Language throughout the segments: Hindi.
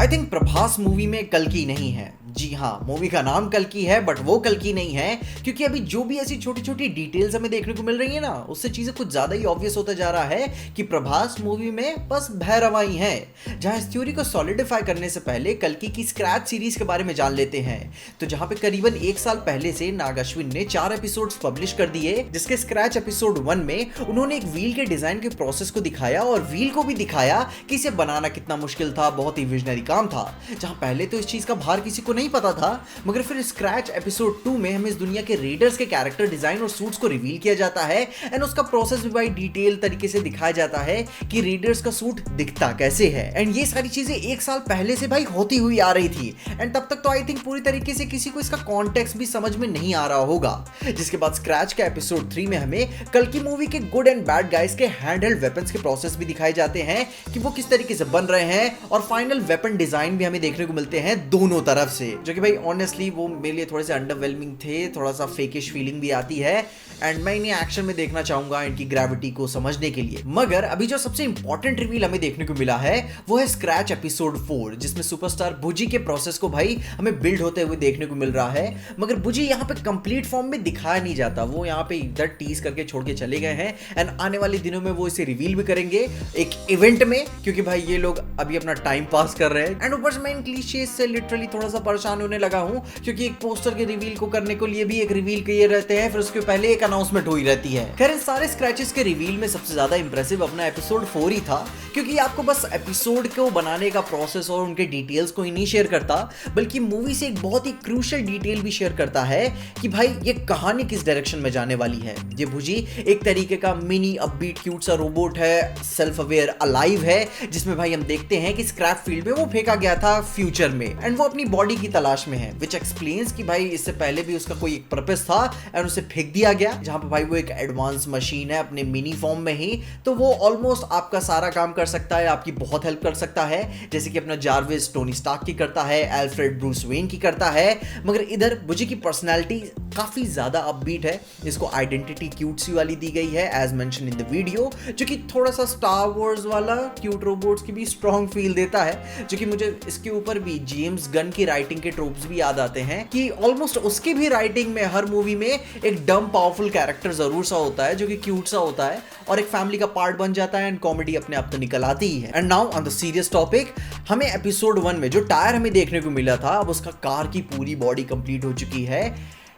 आई थिंक प्रभास मूवी में कल्कि नहीं है। जी हाँ, मूवी का नाम कल्कि है बट वो कल्कि नहीं है, क्योंकि अभी जो भी ऐसी छोटी छोटी डिटेल्स हमें देखने को मिल रही है ना, उससे चीजें कुछ ज्यादा ही ऑब्वियस होता जा रहा है कि प्रभास मूवी में बस भैरवाई है। जहां इस थ्योरी को सॉलिडिफाई करने से पहले कल्कि की स्क्रैच सीरीज के बारे में जान लेते हैं। तो जहां पे करीबन 1 साल पहले से नाग अश्विन ने 4 एपिसोड्स पब्लिश कर दिए, जिसके स्क्रैच एपिसोड 1 में उन्होंने एक व्हील के डिजाइन के प्रोसेस को दिखाया और व्हील को भी दिखाया कि इसे बनाना कितना मुश्किल था, बहुत ही विजनरी काम था। जहां पहले तो इस चीज का भार किसी को नहीं पता था, मगर फिर स्क्रैच एपिसोड 2 में हमें इस दुनिया के रेडर्स के कैरेक्टर डिजाइन और सूट्स को रिवील किया जाता है एंड उसका प्रोसेस भी भाई डिटेल तरीके से दिखाया जाता है कि रेडर्स का सूट दिखता कैसे है। एंड ये सारी चीजें 1 साल पहले से भाई होती हुई आ रही थी एंड तब तक तो आई थिंक पूरी तरीके से किसी को इसका कॉन्टेक्स्ट भी समझ में नहीं आ रहा होगा। जिसके बाद स्क्रैच के एपिसोड 3 में हमें कल्कि मूवी के गुड एंड बैड गाइस के हैंडहेल्ड वेपन्स के प्रोसेस भी दिखाए जाते हैं कि वो किस तरीके से बन रहे हैं, और फाइनल वेपन डिजाइन भी हमें देखने को मिलते हैं दोनों तरफ से, जो कि भाई ऑनेस्टली वो मेरे लिए थोड़े से अंडरवेलमिंग थे, थोड़ा सा फेकिश फीलिंग भी आती है एंड मैं इन्हें एक्शन में देखना चाहूंगा इनकी ग्रेविटी को समझने के लिए। मगर अभी जो सबसे इंपॉर्टेंट रिवील हमें देखने को मिला है वो है स्क्रैच एपिसोड 4, जिसमें सुपरस्टार बुजी के प्रोसेस को भाई हमें बिल्ड होते हुए देखने को मिल रहा है। मगर बुजी यहाँ पे कंप्लीट फॉर्म में दिखाया नहीं जाता, वो यहाँ पे इधर टीज करके छोड़ के चले गए हैं एंड आने वाले दिनों में वो इसे रिवील भी करेंगे एक इवेंट में, क्योंकि भाई ये लोग अभी अपना टाइम पास कर रहे हैं। एंड ऊपर से मैं इन क्लीशेज से लिटरली थोड़ा सा परेशान होने लगा हूं, क्योंकि एक पोस्टर के रिवील को करने के लिए भी एक रिवील किए रहते हैं, फिर उसके पहले एक अनाउंसमेंट हुई रहती है। खैर इन सारे स्क्रैचेस के रिवील में सबसे ज्यादा इंप्रेसिव अपना एपिसोड 4 ही था, क्योंकि आपको बस एपिसोड को बनाने का प्रोसेस और उनके डिटेल्स को ही नहीं शेयर करता, बल्कि मूवी से एक बहुत ही क्रूशियल डिटेल भी शेयर करता है कि भाई ये कहानी किस डायरेक्शन में जाने वाली है। ये भुजी एक तरीके का मिनी अपबीट क्यूट सा रोबोट है, सेल्फ अवेयर अलाइव है, जिसमें भाई हम देखते हैं कि स्क्रैप फील्ड में वो फेंका गया था फ्यूचर में एंड वो अपनी बॉडी की तलाश में है, विच एक्सप्लेन्स कि भाई इससे पहले भी उसका कोई एक पर्पस था एंड उसे फेंक दिया गया, जहां पे भाई वो एक एडवांस मशीन है अपने मिनी फॉर्म में ही, तो वो ऑलमोस्ट आपका सारा काम कर सकता है, आपकी बहुत हेल्प कर सकता है, जैसे कि अपना जार्विस टोनी स्टार्क की करता है, एल्फ्रेड ब्रूस वेन की करता है। मगर इधर बुजी की पर्सनैलिटी काफी ज्यादा अपबीट है, इसको आइडेंटिटी क्यूट सी वाली दी गई है as mentioned in the video, जो कि थोड़ा सा स्टार वॉर्स वाला क्यूट रोबोट्स की भी स्ट्रॉन्ग फील देता है, जो कि मुझे इसके ऊपर भी जेम्स गन की राइटिंग के ट्रोप्स भी याद आते हैं कि ऑलमोस्ट उसकी भी राइटिंग में हर मूवी में एक डम पावरफुल कैरेक्टर जरूर सा होता है जो कि क्यूट सा होता है और एक फैमिली का पार्ट बन जाता है एंड कॉमेडी अपने आप तो निकल आती ही है। And now on the serious topic, हमें एपिसोड 1 में जो टायर हमें देखने को मिला था, अब उसका कार की पूरी बॉडी कंप्लीट हो चुकी है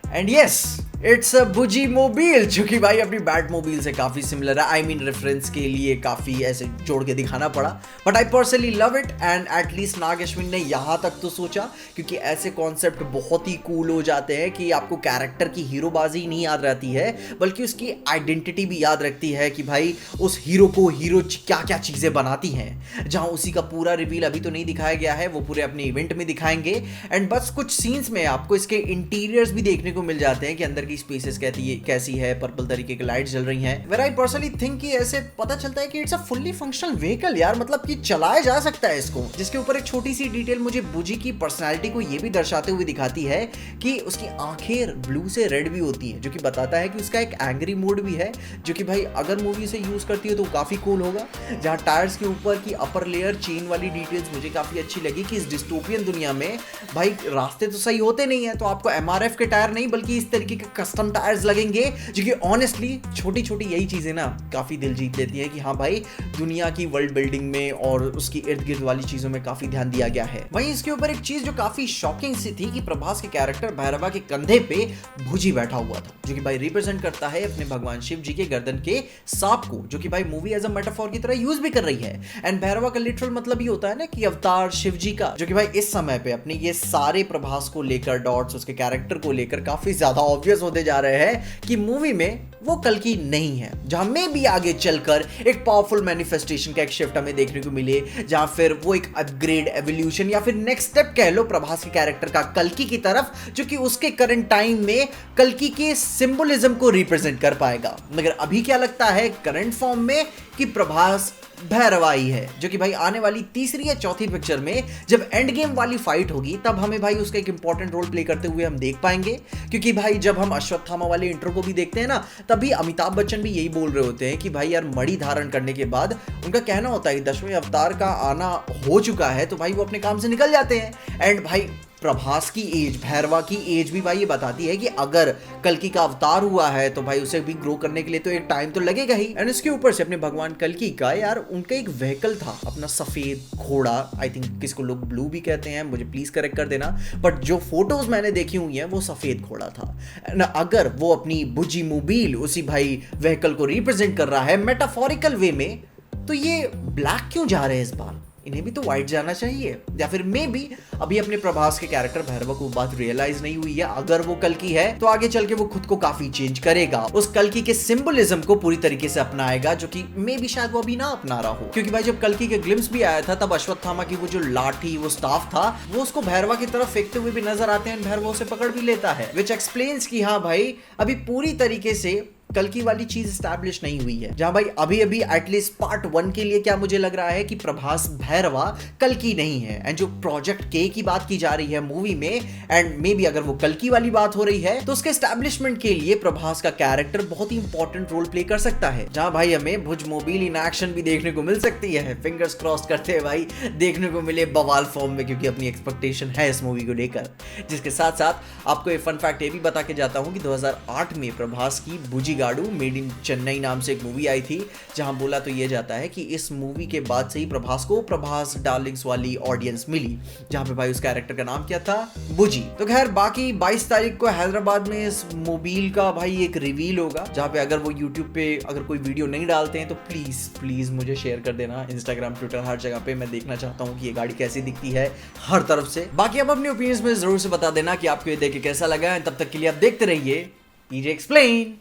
and yes it's a busy mobile, जो कि भाई अपनी बैट मोबाइल से काफी सिमिलर है। आई मीन रेफरेंस के लिए काफी ऐसे जोड़ के दिखाना पड़ा, but I personally love it and at least Nag Ashwin ने यहाँ तक तो सोचा, क्योंकि ऐसे कॉन्सेप्ट बहुत ही कूल हो जाते हैं कि आपको कैरेक्टर की हीरोबाजी नहीं याद रहती है, बल्कि उसकी आइडेंटिटी भी याद रखती है कि भाई उस हीरो को हीरो क्या क्या चीजें बनाती हैं। जहाँ उसी का पूरा रिवील अभी तो नहीं दिखाया गया है, वो पूरे अपने इवेंट में दिखाएंगे एंड बस कुछ सीन्स में आपको इसके इंटीरियर्स भी देखने को मिल जाते हैं कि अंदर स्पेसेस कैसी है, पर्पल तरीके की लाइट्स जल रही हैं। वेयर आई पर्सनली थिंक कि ऐसे पता चलता है कि it's a fully functional vehicle यार, मतलब कि चलाया जा सकता है इसको। जिसके ऊपर एक छोटी सी डिटेल मुझे बुजी की पर्सनालिटी को ये भी दर्शाते हुए दिखाती है कि उसकी आंखें ब्लू से रेड भी होती हैं, जो कि बताता है कि उसका एक एंग्री मोड भी है, जो कि भाई अगर मूवी से यूज करती है तो काफी कूल होगा। जहां टायर्स के ऊपर की अपर लेयर चेन वाली डिटेल्स मुझे काफी अच्छी लगी कि इस डिस्टोपियन दुनिया में भाई रास्ते तो सही होते नहीं है, तो आपको एमआरएफ के टायर नहीं बल्कि इस तरीके के कस्टम टायर्स लगेंगे, जो कि ऑनेस्टली छोटी छोटी यही चीजें ना काफी दिल जीत लेती है कि हाँ भाई दुनिया की वर्ल्ड बिल्डिंग में और उसकी इर्द गिर्द वाली चीजों में काफी ध्यान दिया गया है। वहीं इसके ऊपर एक चीज जो काफी शॉकिंग सी थी कि प्रभास के कैरेक्टर भैरवा के कंधे पे भुजी बैठा हुआ था, जो कि भाई रिप्रेजेंट करता है अपने भगवान शिव जी के गर्दन के सांप को, जो कि भाई मूवी एज अ मेटाफोर की तरह यूज भी कर रही है। एंड भैरवा का लिटरल मतलब ही होता है ना कि अवतार शिव जी का, जो कि भाई इस समय पे अपने ये सारे प्रभास को लेकर डॉट्स उसके कैरेक्टर को लेकर काफी ज्यादा ऑब्वियस होते जा रहे हैं कि मूवी में वो कल्कि नहीं है। जहां में भी आगे चलकर एक पावरफुल मैनिफेस्टेशन का एक शिफ्ट हमें देखने को मिले, जहां फिर वो एक अपग्रेड एवोल्यूशन या फिर नेक्स्ट स्टेप कह लो प्रभास के कैरेक्टर का कल्कि की तरफ, जो कि उसके करंट टाइम में कल्कि के सिंबोलिज्म को रिप्रेजेंट कर पाएगा। मगर अभी क्या लगता है करंट फॉर्म में कि प्रभास भैरवाई है, जो कि भाई आने वाली तीसरी या चौथी पिक्चर में जब एंड गेम वाली फाइट होगी तब हमें भाई उसका एक इंपॉर्टेंट रोल प्ले करते हुए हम देख पाएंगे। क्योंकि भाई जब हम अश्वत्थामा वाले इंट्रो को भी देखते हैं ना, तभी अमिताभ बच्चन भी यही बोल रहे होते हैं कि भाई यार मणि धारण करने के बाद उनका कहना होता है 10वें अवतार का आना हो चुका है, तो भाई वो अपने काम से निकल जाते हैं। एंड भाई प्रभास की एज, भैरवा की एज भी भाई ये बताती है कि अगर कल्कि का अवतार हुआ है तो भाई उसे भी ग्रो करने के लिए तो एक टाइम तो लगेगा ही। एंड इसके ऊपर से अपने भगवान कल्कि का यार उनका एक व्हीकल था, अपना सफेद घोड़ा, आई थिंक किसको लोग ब्लू भी कहते हैं, मुझे प्लीज करेक्ट कर देना, बट जो फोटोज मैंने देखी हुई हैं वो सफेद घोड़ा था। ना अगर वो अपनी बुजी मोबाइल उसी भाई व्हीकल को रिप्रेजेंट कर रहा है मेटाफोरिकल वे में, तो ये ब्लैक क्यों जा रहे हैं इस बार? इन्हें भी तो व्हाइट जाना चाहिए। या फिर मे बी अभी अपने प्रभास के कैरेक्टर भैरवा को बात रियलाइज नहीं हुई है, अगर वो कल्कि है तो आगे चल के वो खुद को काफी चेंज करेगा, उस कल्कि के सिंबलिज्म को पूरी तरीके से अपनाएगा, जो कि मे बी शायद वो अभी ना अपना रहा हो। क्योंकि भाई जब कल्कि के ग्लिम्स भी आया था तब अश्वत्थामा की वो जो लाठी, वो स्टाफ था, वो उसको भैरवा की तरफ फेंकते हुए भी नजर आते हैं, भैरवा उसे पकड़ भी लेता है, विच एक्सप्लेन्स कि हाँ भाई अभी पूरी तरीके से कल्कि वाली चीज स्टैब्लिश नहीं हुई है। जहां भाई अभी अभी एटलीस्ट पार्ट 1 के लिए क्या मुझे लग रहा है कि प्रभास भैरवा कल्कि नहीं है। एंड जो प्रोजेक्ट के की बात की जा रही है मूवी में, एंड मे बी अगर वो कल्कि वाली बात हो रही है तो उसके एस्टैब्लिशमेंट के लिए प्रभास का कैरेक्टर बहुत ही इंपॉर्टेंट रोल प्ले कर सकता है। जहां भाई हमें भुज मोबाइल इन एक्शन भी देखने को मिल सकती है। फिंगर्स क्रॉस करते हैं भाई देखने को मिले बवाल फॉर्म में, क्योंकि अपनी एक्सपेक्टेशन है इस मूवी को लेकर। जिसके साथ साथ आपको एक फन फैक्ट ये भी बता के जाता हूं कि 2008 में प्रभास की बुजिगाडू मेड इन चेन्नई नाम से एक मूवी आई थी, जहां बोला तो ये जाता है कि इस मूवी के बाद से ही प्रभास को प्रभास डार्लिंग्स वाली ऑडियंस मिली, जहां पे भाई उस कैरेक्टर का नाम क्या था, बुजी। तो खैर बाकी 22 तारीख को हैदराबाद में इस मोबाइल का भाई एक रिवील होगा, जहां पे अगर वो यूट्यूब पे अगर कोई वीडियो नहीं डालते हैं तो प्लीज प्लीज मुझे शेयर कर देना, इंस्टाग्राम, ट्विटर, हर जगह पे मैं देखना चाहता हूँ कि ये गाड़ी कैसी दिखती है हर तरफ से। बाकी आप अपने ओपिनियंस में जरूर से बता देना कि आपको ये देख के कैसा लगा है। तब तक के लिए आप देखते रहिए ईजे एक्सप्लेन।